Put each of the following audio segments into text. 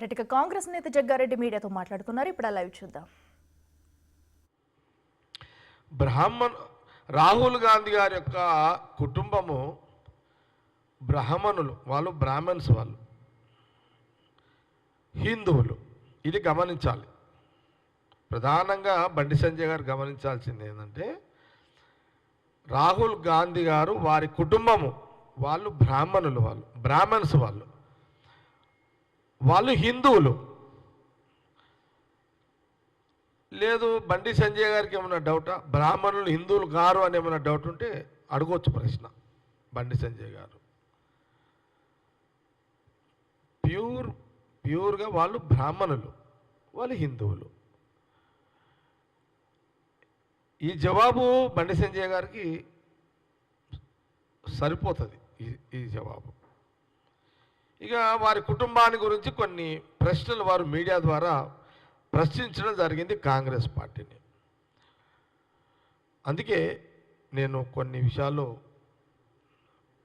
రెటిక కాంగ్రెస్ నేత జగ్గారెడ్డి మీడియాతో మాట్లాడుతున్నారు. ఇప్పుడు ఆ లైవ్ చూద్దాం. రాహుల్ గాంధీ గారి యొక్క కుటుంబము బ్రాహ్మణులు, వాళ్ళు బ్రాహ్మణ్స్, వాళ్ళు హిందువులు. ఇది గమనించాలి. ప్రధానంగా బండి సంజయ్ గారు గమనించాల్సింది ఏంటంటే, రాహుల్ గాంధీ గారు వారి కుటుంబము వాళ్ళు బ్రాహ్మణులు, వాళ్ళు బ్రాహ్మణ్స్, వాళ్ళు హిందువులు. లేదు బండి సంజయ్ గారికి ఏమైనా డౌటా, బ్రాహ్మణులు హిందువులు గారు అని ఏమైనా డౌట్ ఉంటే అడగొచ్చు ప్రశ్న. బండి సంజయ్ గారు ప్యూర్గా వాళ్ళు బ్రాహ్మణులు, వాళ్ళు హిందువులు. ఈ జవాబు బండి సంజయ్ గారికి సరిపోతుంది. ఈ జవాబు. ఇక వారి కుటుంబాన్ని గురించి కొన్ని ప్రశ్నలు వారు మీడియా ద్వారా ప్రశ్నించడం జరిగింది కాంగ్రెస్ పార్టీని. అందుకే నేను కొన్ని విషయాలు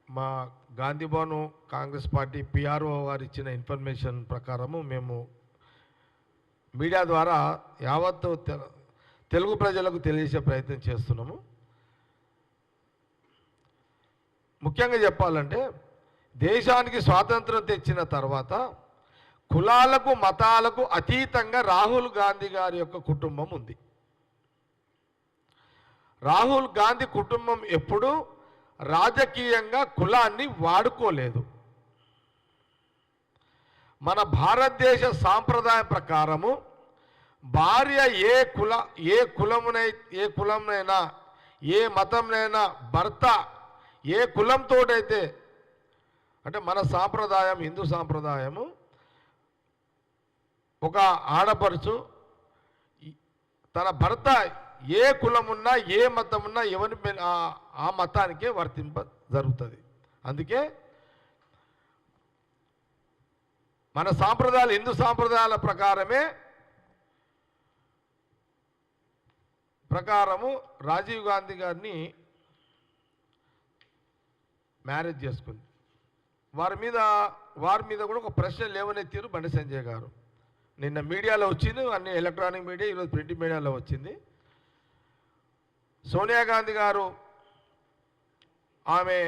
మా గాంధీ భవన్ కాంగ్రెస్ పార్టీ పిఆర్ఓ వారు ఇచ్చిన ఇన్ఫర్మేషన్ ప్రకారము మేము మీడియా ద్వారా యావత్తు తెలుగు ప్రజలకు తెలియజేసే ప్రయత్నం చేస్తున్నాము. ముఖ్యంగా చెప్పాలంటే, దేశానికి స్వాతంత్రం తెచ్చిన తర్వాత కులాలకు మతాలకు అతీతంగా రాహుల్ గాంధీ గారి యొక్క కుటుంబం ఉంది. రాహుల్ గాంధీ కుటుంబం ఎప్పుడూ రాజకీయంగా కులాన్ని వాడుకోలేదు. మన భారతదేశ సాంప్రదాయం ప్రకారము భార్య ఏ కులంనైనా ఏ మతంనైనా భర్త ఏ కులంతోటైతే, అంటే మన సాంప్రదాయం హిందూ సాంప్రదాయము, ఒక ఆడపడుచు తన భర్త ఏ కులమున్నా ఏ మతమున్నా ఎవరి ఆ మతానికే వర్తింప జరుగుతుంది. అందుకే మన సాంప్రదాయాలు హిందూ సాంప్రదాయాల ప్రకారము రాజీవ్ గాంధీ గారిని మ్యారేజ్ చేసుకుంది. వారి మీద కూడా ఒక ప్రశ్న లేవనెత్తారు బండి సంజయ్ గారు. నిన్న మీడియాలో వచ్చింది, అన్ని ఎలక్ట్రానిక్ మీడియా, ఈరోజు ప్రింట్ మీడియాలో వచ్చింది. సోనియా గాంధీ గారు ఆమె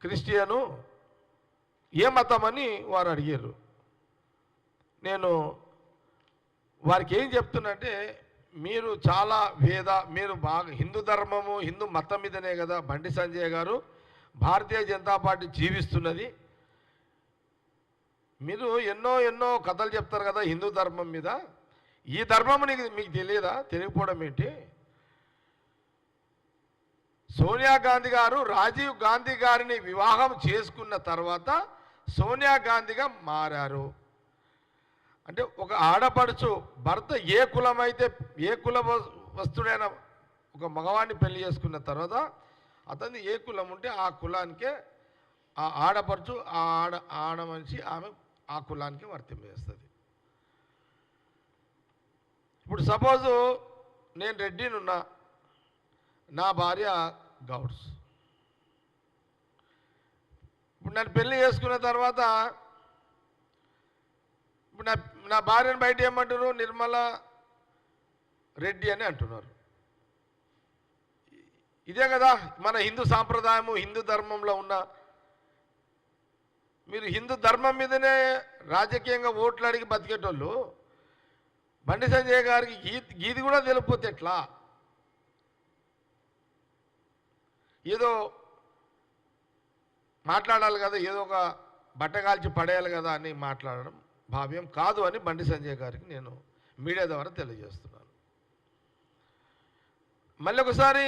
క్రిస్టియను, ఏ మతం అని వారు అడిగారు. నేను వారికి ఏం చెప్తున్నంటే, మీరు చాలా మీరు బాగా హిందూ ధర్మము హిందూ మతం మీదనే కదా బండి సంజయ్ గారు భారతీయ జనతా పార్టీ జీవిస్తున్నది. మీరు ఎన్నో కథలు చెప్తారు కదా హిందూ ధర్మం మీద. ఈ ధర్మం మీకు తెలియదా? తెలియకపోవడం ఏంటి? సోనియా గాంధీ గారు రాజీవ్ గాంధీ గారిని వివాహం చేసుకున్న తర్వాత సోనియా గాంధీగా మారారు. అంటే ఒక ఆడపడుచు భర్త ఏ కులమైతే, ఏ కుల వస్తుడైన ఒక మగవాడిని పెళ్లి చేసుకున్న తర్వాత అతన్ని ఏ కులం ఉంటే ఆ కులానికే ఆ ఆడపడుచు, ఆడ మనిషి ఆమె ఆ కులానికి వర్తింపజేస్తుంది. ఇప్పుడు సపోజు నేను రెడ్డినున్నా, నా భార్య గౌడ్స్. ఇప్పుడు నన్ను పెళ్లి చేసుకున్న తర్వాత ఇప్పుడు నా భార్యను బయట ఏమంటారు? నిర్మల రెడ్డి అని అంటున్నారు. ఇదే కదా మన హిందూ సాంప్రదాయము, హిందూ ధర్మంలో ఉన్న. మీరు హిందూ ధర్మం మీదనే రాజకీయంగా ఓట్లు అడిగి బతికేటోళ్ళు బండి సంజయ్ గారికి గీది కూడా తెలియకపోతే ఎట్లా? ఏదో మాట్లాడాలి కదా, ఏదో ఒక బట్టగాల్చి పడేయాలి కదా అని మాట్లాడడం భావ్యం కాదు అని బండి సంజయ్ గారికి నేను మీడియా ద్వారా తెలియజేస్తున్నాను. మళ్ళీ ఒకసారి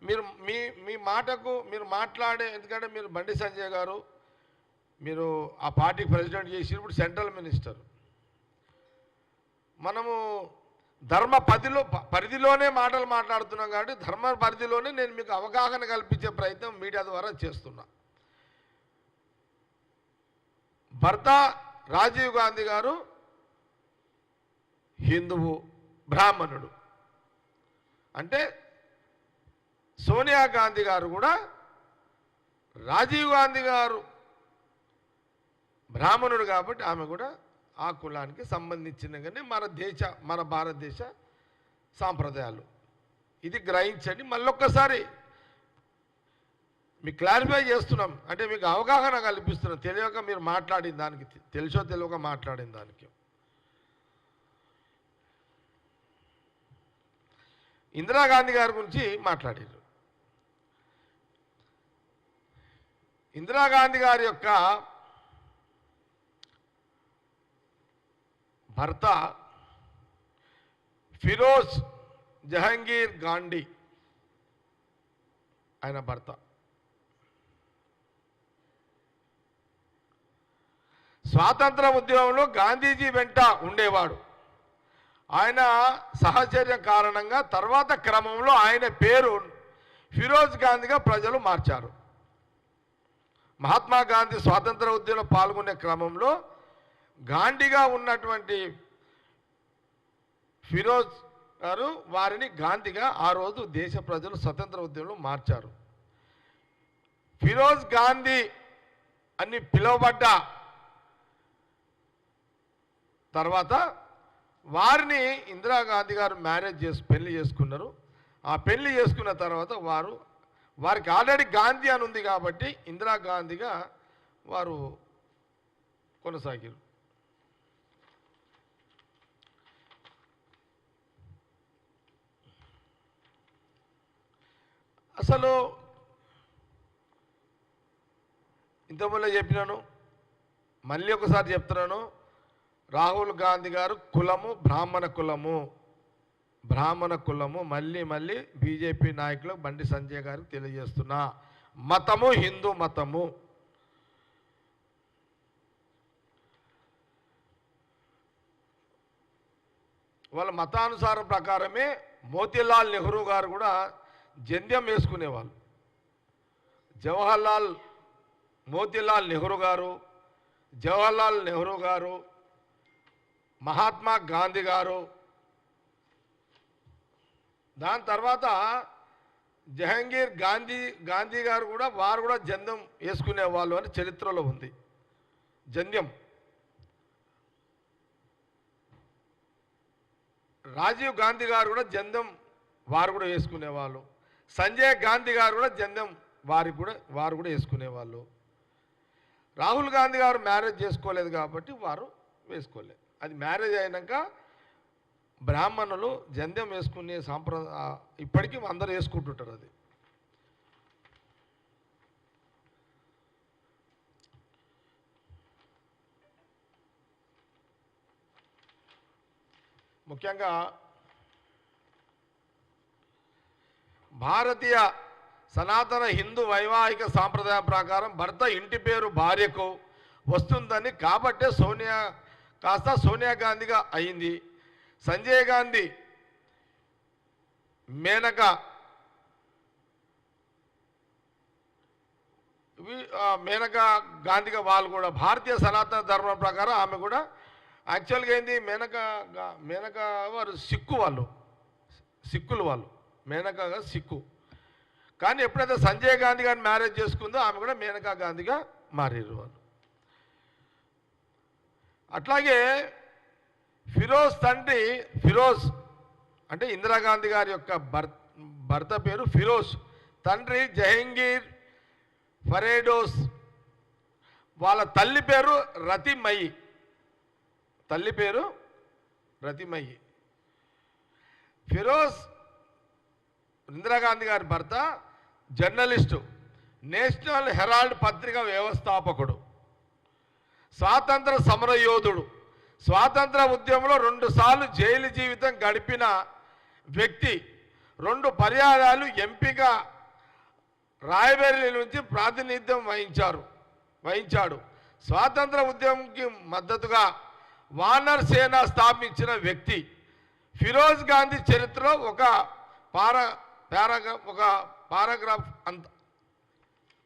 మీరు మీ మాటకు మీరు మాట్లాడే, ఎందుకంటే మీరు బండి సంజయ్ గారు మీరు ఆ పార్టీకి ప్రెసిడెంట్ చేసినప్పుడు సెంట్రల్ మినిస్టర్. మనము ధర్మ పరిధిలోనే మాటలు మాట్లాడుతున్నాం కాబట్టి ధర్మ పరిధిలోనే నేను మీకు అవగాహన కల్పించే ప్రయత్నం మీడియా ద్వారా చేస్తున్నా. భర్త రాజీవ్ గాంధీ గారు హిందువు, బ్రాహ్మణుడు. అంటే సోనియా గాంధీ గారు కూడా రాజీవ్ గాంధీ గారు బ్రాహ్మణుడు కాబట్టి ఆమె కూడా ఆ కులానికి సంబంధించిన కానీ మన భారతదేశ సాంప్రదాయాలు. ఇది గ్రహించండి. మళ్ళొక్కసారి మీకు క్లారిఫై చేస్తున్నాం, అంటే మీకు అవగాహన కల్పిస్తున్నాం. తెలియక మీరు మాట్లాడిన దానికి, తెలుసో తెలియక మాట్లాడిన దానికి. ఇందిరాగాంధీ గారి గురించి మాట్లాడారు. ఇందిరాగాంధీ గారి యొక్క భర్త ఫిరోజ్ జహంగీర్ గాంధీ, ఆయన భర్త. స్వాతంత్ర ఉద్యమంలో గాంధీజీ వెంట ఉండేవాడు. ఆయన సహచర్యం కారణంగా తర్వాత క్రమంలో ఆయన పేరు ఫిరోజ్ గాంధీగా ప్రజలు మార్చారు. మహాత్మా గాంధీ స్వాతంత్ర ఉద్యమంలో పాల్గొనే క్రమంలో గాంధీగా ఉన్నటువంటి ఫిరోజ్ గారు వారిని గాంధీగా ఆ రోజు దేశ ప్రజలు స్వతంత్ర ఉద్యమంలో మార్చారు. ఫిరోజ్ గాంధీ అని పిలువబడ్డ తర్వాత వారిని ఇందిరాగాంధీ గారు పెళ్లి చేసుకున్నారు. ఆ పెళ్లి చేసుకున్న తర్వాత వారికి ఆల్రెడీ గాంధీ అని ఉంది కాబట్టి ఇందిరాగాంధీగా వారు కొనసాగారు. అసలు ఇంతకుముందు చెప్పినాను, మళ్ళీ ఒకసారి చెప్తున్నాను. రాహుల్ గాంధీ గారు కులము బ్రాహ్మణ కులము. మళ్ళీ బీజేపీ నాయకులు బండి సంజయ్ గారికి తెలియజేస్తున్నా, మతము హిందూ మతము. వాళ్ళ మతానుసారం ప్రకారమే మోతీలాల్ నెహ్రూ గారు కూడా జంధ్యం వేసుకునేవాళ్ళు. మోతీలాల్ నెహ్రూ గారు, మహాత్మా గాంధీ గారు, దాని తర్వాత జహంగీర్ గాంధీ గారు కూడా వారు కూడా జంధ్యం వేసుకునేవాళ్ళు అని చరిత్రలో ఉంది. జంధ్యం. రాజీవ్ గాంధీ గారు కూడా జంధ్యం వారు కూడా వేసుకునేవాళ్ళు. సంజయ్ గాంధీ గారు కూడా జంధ్యం వారు కూడా వేసుకునేవాళ్ళు. రాహుల్ గాంధీ గారు మ్యారేజ్ చేసుకోలేదు కాబట్టి వారు వేసుకోలేదు. అది మ్యారేజ్ అయినాక బ్రాహ్మణులు జంధ్యం వేసుకునే సాంప్రదాయం ఇప్పటికీ అందరూ వేసుకుంటుంటారు. అది ముఖ్యంగా భారతీయ సనాతన హిందూ వైవాహిక సాంప్రదాయం ప్రకారం భర్త ఇంటి పేరు భార్యకు వస్తుందని కాబట్టే సోనియా గాంధీగా అయింది. సంజయ్ గాంధీ మేనకా గాంధీగా వాళ్ళు కూడా భారతీయ సనాతన ధర్మం ప్రకారం ఆమె కూడా యాక్చువల్గా ఏంది మేనకా వారు సిక్కులు వాళ్ళు మేనకాగా సిక్కు. కానీ ఎప్పుడైతే సంజయ్ గాంధీ గారిని మ్యారేజ్ చేసుకుందో ఆమె కూడా మేనకా గాంధీగా మారారు వాళ్ళు. అట్లాగే ఫిరోజ్ తండ్రి ఫిరోజ్ అంటే ఇందిరాగాంధీ గారి యొక్క భర్త పేరు ఫిరోజ్, తండ్రి జహంగీర్ ఫరేడోస్, వాళ్ళ తల్లి పేరు రతిమయి. ఫిరోజ్ ఇందిరాగాంధీ గారి భర్త జర్నలిస్టు, నేషనల్ హెరాల్డ్ పత్రిక వ్యవస్థాపకుడు, స్వాతంత్ర సమరయోధుడు, స్వాతంత్ర ఉద్యమంలో 2 సార్లు జైలు జీవితం గడిపిన వ్యక్తి, 2 పర్యాయాలు ఎంపీగా రాయబరేలీ నుంచి ప్రాతినిధ్యం వహించాడు. స్వాతంత్ర ఉద్యమంకి మద్దతుగా వానర్ సేన స్థాపించిన వ్యక్తి. ఫిరోజ్ గాంధీ చరిత్రలో ఒక పారాగ్రాఫ్ అంత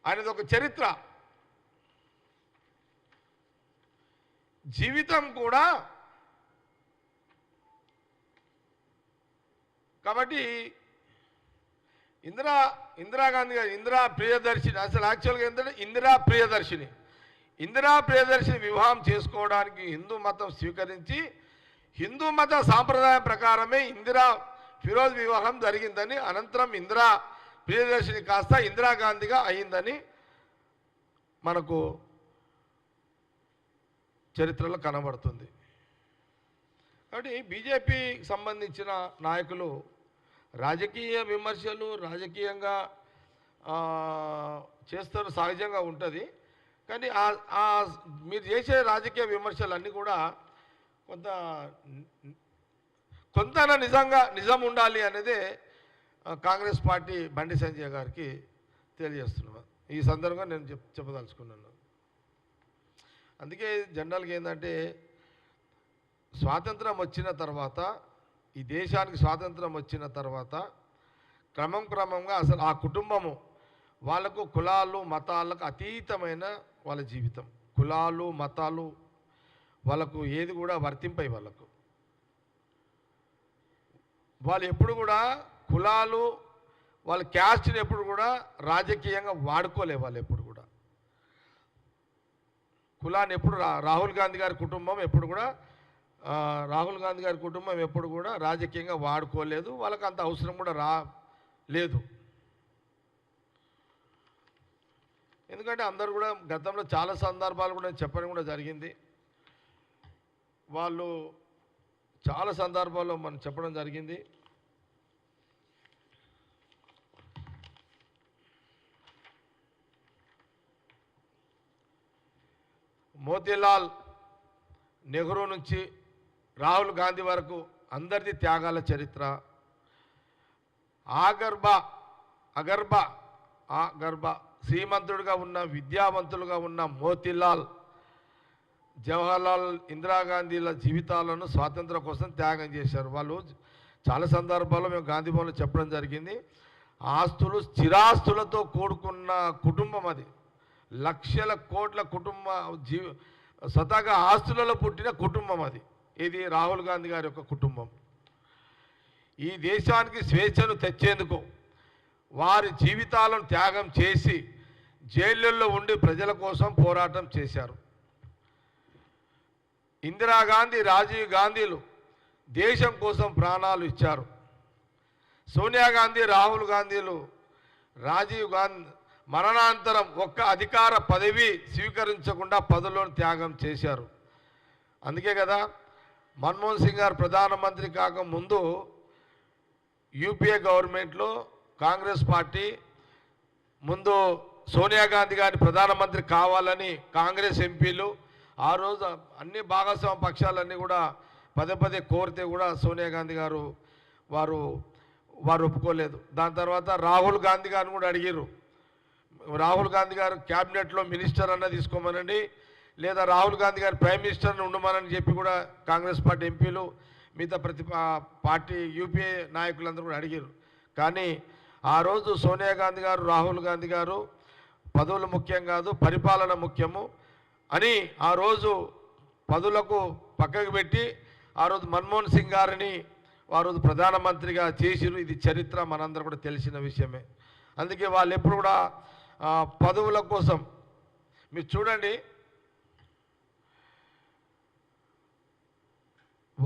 ఆయనది ఒక చరిత్ర. జీవితం కూడా. కాబట్టి ఇందిరాగాంధీ గారు ఇందిరా ప్రియదర్శిని, అసలు యాక్చువల్గా ఏంటంటే ఇందిరా ప్రియదర్శిని. ఇందిరా ప్రియదర్శిని వివాహం చేసుకోవడానికి హిందూ మతం స్వీకరించి హిందూ మత సాంప్రదాయం ప్రకారమే ఫిరోజ్ వివాహం జరిగిందని, అనంతరం ఇందిరా ప్రియదర్శిని కాస్త ఇందిరాగాంధీగా అయిందని మనకు చరిత్రలో కనబడుతుంది. కాబట్టి బీజేపీకి సంబంధించిన నాయకులు రాజకీయ విమర్శలు రాజకీయంగా చేస్తారు, సహజంగా ఉంటుంది. కానీ మీరు చేసే రాజకీయ విమర్శలన్నీ కూడా కొంత నిజం ఉండాలి అనేదే కాంగ్రెస్ పార్టీ బండి సంజయ్ గారికి తెలియజేస్తున్నాను. ఈ సందర్భంగా నేను చెప్పదలుచుకున్నాను. అందుకే జనరల్గా ఏంటంటే స్వాతంత్రం వచ్చిన తర్వాత, ఈ దేశానికి స్వాతంత్రం వచ్చిన తర్వాత క్రమంగా అసలు ఆ కుటుంబము వాళ్ళకు కులాలు మతాలకు అతీతమైన వాళ్ళ జీవితం. కులాలు మతాలు వాళ్ళకు ఏది కూడా వర్తింపై వాళ్ళు ఎప్పుడు కూడా కులాలు వాళ్ళ క్యాస్ట్ని ఎప్పుడు కూడా రాజకీయంగా వాడుకోలే. వాళ్ళు ఎప్పుడు కూడా కులాన్ని ఎప్పుడు రాహుల్ గాంధీ గారి కుటుంబం ఎప్పుడు కూడా రాజకీయంగా వాడుకోలేదు. వాళ్ళకి అంత అవసరం కూడా లేదు. ఎందుకంటే అందరూ కూడా గతంలో చాలా సందర్భాలు కూడా చెప్పడం కూడా జరిగింది. వాళ్ళు చాలా సందర్భాల్లో మనం చెప్పడం జరిగింది. మోతీలాల్ నెహ్రూ నుంచి రాహుల్ గాంధీ వరకు అందరిది త్యాగాల చరిత్ర. అగర్భ శ్రీమంతుడుగా ఉన్న విద్యావంతులుగా ఉన్న మోతీలాల్, జవహర్లాల్, ఇందిరాగాంధీల జీవితాలను స్వాతంత్రం కోసం త్యాగం చేశారు. వాళ్ళు చాలా సందర్భాల్లో మేము గాంధీ భవన్లో చెప్పడం జరిగింది. ఆస్తులు స్థిరాస్తులతో కూడుకున్న కుటుంబం అది. లక్షల కోట్ల స్వతహాగా ఆస్తులలో పుట్టిన కుటుంబం అది. ఇది రాహుల్ గాంధీ గారి యొక్క కుటుంబం. ఈ దేశానికి స్వేచ్ఛను తెచ్చేందుకు వారి జీవితాలను త్యాగం చేసి జైళ్ళల్లో ఉండి ప్రజల కోసం పోరాటం చేశారు. ఇందిరాగాంధీ, రాజీవ్ గాంధీలు దేశం కోసం ప్రాణాలు ఇచ్చారు. సోనియా గాంధీ, రాహుల్ గాంధీలు రాజీవ్ గాంధీ మరణానంతరం ఒక్క అధికార పదవి స్వీకరించకుండా పదవులను త్యాగం చేశారు. అందుకే కదా మన్మోహన్ సింగ్ గారు ప్రధానమంత్రి కాకముందు యూపీఏ గవర్నమెంట్లో కాంగ్రెస్ పార్టీ ముందు సోనియా గాంధీ గారిని ప్రధానమంత్రి కావాలని కాంగ్రెస్ ఎంపీలు ఆ రోజు అన్ని భాగస్వామ్య పక్షాలన్నీ కూడా పదే కోరితే కూడా సోనియా గాంధీ గారు వారు ఒప్పుకోలేదు. దాని తర్వాత రాహుల్ గాంధీ గారిని కూడా అడిగారు. రాహుల్ గాంధీ గారు క్యాబినెట్లో మినిస్టర్ అన్న తీసుకోమనండి, లేదా రాహుల్ గాంధీ గారు ప్రైమ్ మినిస్టర్ని ఉండమని చెప్పి కూడా కాంగ్రెస్ పార్టీ ఎంపీలు మిగతా ప్రతి పార్టీ యూపీఏ నాయకులందరూ కూడా అడిగారు. కానీ ఆ రోజు సోనియా గాంధీ గారు, రాహుల్ గాంధీ గారు పదవులు ముఖ్యం కాదు, పరిపాలన ముఖ్యము అని ఆ రోజు పదవులకు పక్కకు పెట్టి ఆ రోజు మన్మోహన్ సింగ్ గారిని ఆ రోజు ప్రధానమంత్రిగా చేసిరు. ఇది చరిత్ర మనందరూ కూడా తెలిసిన విషయమే. అందుకే వాళ్ళు ఎప్పుడు కూడా పదవుల కోసం మీరు చూడండి,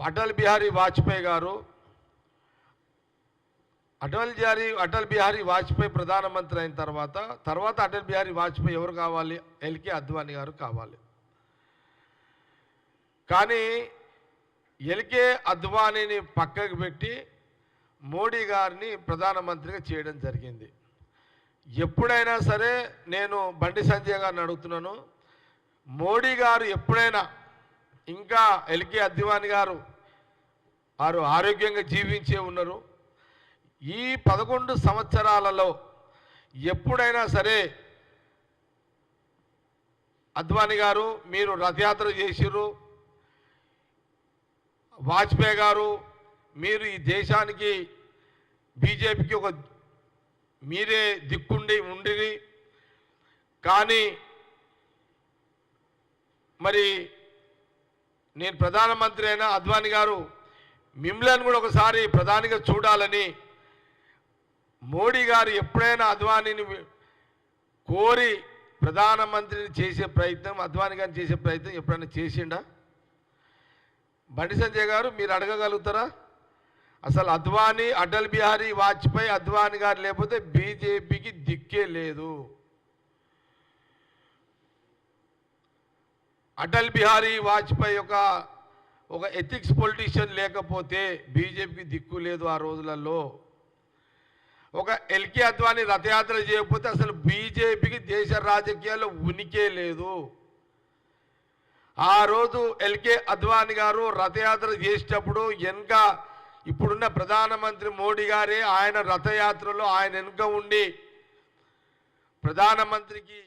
అటల్ బిహారీ వాజ్పేయి ప్రధానమంత్రి అయిన తర్వాత అటల్ బిహారీ వాజ్పేయి ఎవరు కావాలి? ఎల్కే అద్వానీ గారు కావాలి. కానీ ఎల్కే అద్వానీని పక్కకు పెట్టి మోడీ గారిని ప్రధానమంత్రిగా చేయడం జరిగింది. ఎప్పుడైనా సరే నేను బండి సంజయ్ గారిని అడుగుతున్నాను, మోడీ గారు ఎప్పుడైనా ఇంకా ఎల్కే అద్వానీ గారు వారు ఆరోగ్యంగా జీవించే ఉన్నారు. ఈ 11 సంవత్సరాలలో ఎప్పుడైనా సరే అద్వానీ గారు మీరు రథయాత్ర చేసిర్రు, వాజ్పేయి గారు మీరు ఈ దేశానికి బీజేపీకి ఒక మీరే ఉండిరి. కానీ మరి నేను ప్రధానమంత్రి అయినా అద్వానీ గారు మిమ్మల్ని కూడా ఒకసారి ప్రధానిగా చూడాలని మోడీ గారు ఎప్పుడైనా అద్వానీని కోరి ప్రధానమంత్రిని చేసే ప్రయత్నం, అద్వానీ గారిని చేసే ప్రయత్నం ఎప్పుడైనా చేసిండా? బండి సంజయ్ గారు మీరు అడగగలుగుతారా? అసలు అద్వానీ, అటల్ బిహారీ వాజ్పేయి, అద్వానీ గారు లేకపోతే బీజేపీకి దిక్కే లేదు. అటల్ బిహారీ వాజ్పేయి ఒక ఎథిక్స్ పొలిటీషియన్ లేకపోతే బీజేపీకి దిక్కు లేదు ఆ రోజులలో. ఒక ఎల్కే అద్వానీ రథయాత్ర చేయకపోతే అసలు బీజేపీకి దేశ రాజకీయాల్లో ఉనికే లేదు. ఆ రోజు ఎల్కే అద్వానీ గారు రథయాత్ర చేసేటప్పుడు వెనుక ఇప్పుడున్న ప్రధానమంత్రి మోడీ గారే ఆయన రథయాత్రలో ఆయన వెనుక ఉండి ప్రధానమంత్రికి